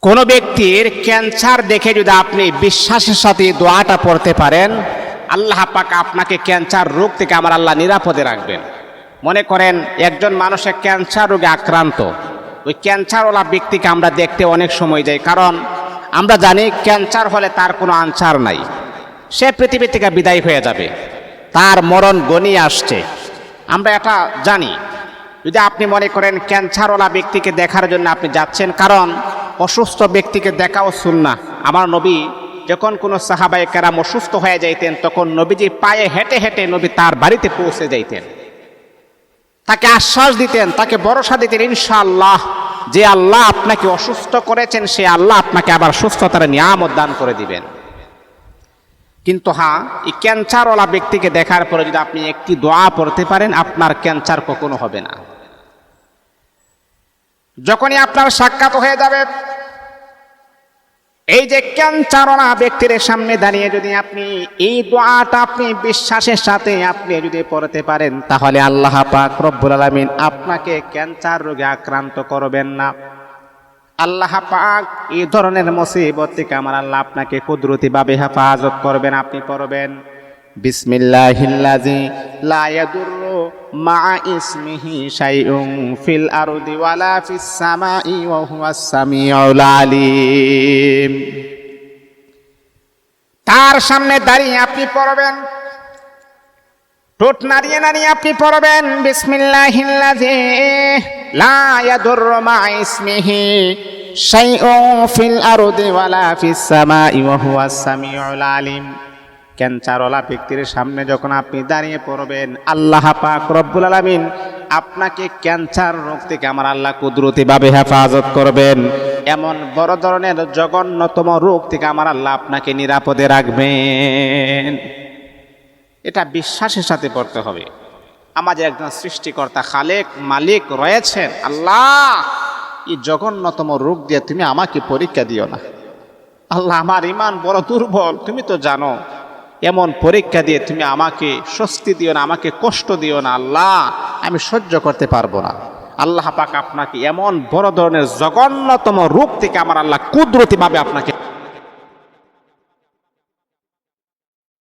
কোনো ব্যক্তির ক্যান্সার দেখে যদি আপনি বিশ্বাসের সাথে দোয়াটা পড়তে পারেন, আল্লাহ পাক আপনাকে ক্যান্সার রোগ থেকে আমার আল্লাহ নিরাপদে রাখবেন। মনে করেন একজন মানুষের ক্যান্সার রোগে আক্রান্ত, ওই ক্যান্সারওয়ালা ব্যক্তিকে আমরা দেখতে অনেক সময় যাই, কারণ আমরা জানি ক্যান্সার হলে তার কোনো আনসার নাই, সে পৃথিবী থেকে বিদায় হয়ে যাবে, তার মরণ গনিয়ে আসছে, আমরা এটা জানি। যদি আপনি মনে করেন ক্যান্সারওয়ালা ব্যক্তিকে দেখার জন্য আপনি যাচ্ছেন, কারণ অসুস্থ ব্যক্তিকে দেখাও সুন্নাহ। আমার নবী যখন কোনো সাহাবায়ে কেরাম অসুস্থ হয়ে যাইতেন, তখন নবীজি পায়ে হেঁটে হেঁটে নবী তার বাড়িতে পৌঁছে যাইতেন, তাকে আশ্বাস দিতেন, তাকে ভরসা দিতেন, ইনশাআল্লাহ যে আল্লাহ আপনাকে অসুস্থ করেছেন সে আল্লাহ আপনাকে আবার সুস্থতার নিয়ামত দান করে দিবেন। কিন্তু হ্যাঁ, এই ক্যান্সারওয়ালা ব্যক্তিকে দেখার পরে যদি আপনি একটি দোয়া পড়তে পারেন, আপনার ক্যান্সার কখনো হবে না। যখনই আপনার সাক্ষাৎ হয়ে যাবে, এই যে ক্যান্সারওয়ালা ব্যক্তির সামনে দাঁড়িয়ে যদি আপনি এই দোয়াটা আপনি বিশ্বাসের সাথে আপনি যদি পড়তে পারেন, তাহলে আল্লাহ পাক রব্বুল আলামিন আপনাকে ক্যান্সার রোগে আক্রান্ত করবেন না। আল্লাহ পাক এই ধরনের মুসিবত থেকে আমার আল্লাহ আপনাকে কুদরতিভাবে হেফাজত করবেন। আপনি পড়বেন বিসমিল্লাহিল্লাযী লা ইয়াদুররু মা ইসমিহি শাইউন ফিল আরদি ওয়ালা ফিস সামাই ওয়া হুয়াস সামিউল আলিম। তার সামনে দাঁড়িয়ে আপনি পড়বেন, ঠোঁট নাড়িয়ে নাড়িয়ে আপনি পড়বেন বিসমিল্লাহিল্লাযী লা ইয়াদুররু মা ইসমিহি শাইউন ফিল আরদি ওয়ালা ফিস সামাই ওয়া হুয়াস সামিউল আলিম। ক্যান্সারওয়ালা ব্যক্তির সামনে যখন আপনি দাঁড়িয়ে পড়বেন, আল্লাহ পাক রব্বুল আলামিন আপনাকে ক্যান্সার রোগ থেকে আমার আল্লাহ কুদরতিভাবে হেফাজত করবেন। এমন বড় ধরনের জঘন্যতম রোগ থেকে আমার আল্লাহ আপনাকে নিরাপদে রাখবেন। এটা বিশ্বাসের সাথে পড়তে হবে। আমাদের একজন সৃষ্টিকর্তা খালেক মালিক রয়েছেন, আল্লাহ এই জঘন্যতম রোগ দিয়ে তুমি আমাকে পরীক্ষা দিও না। আল্লাহ আমার ঈমান বড় দুর্বল, তুমি তো জানো, এমন পরীক্ষা দিয়ে তুমি আমাকে স্বস্তি দিও না, আমাকে কষ্ট দিও না। আল্লাহ আমি সহ্য করতে পারবো না। আল্লাহ পাক আপনাকে এমন বড় ধরনের জঘন্যতম রোগ থেকে আমার আল্লাহ কুদরতিভাবে আপনাকে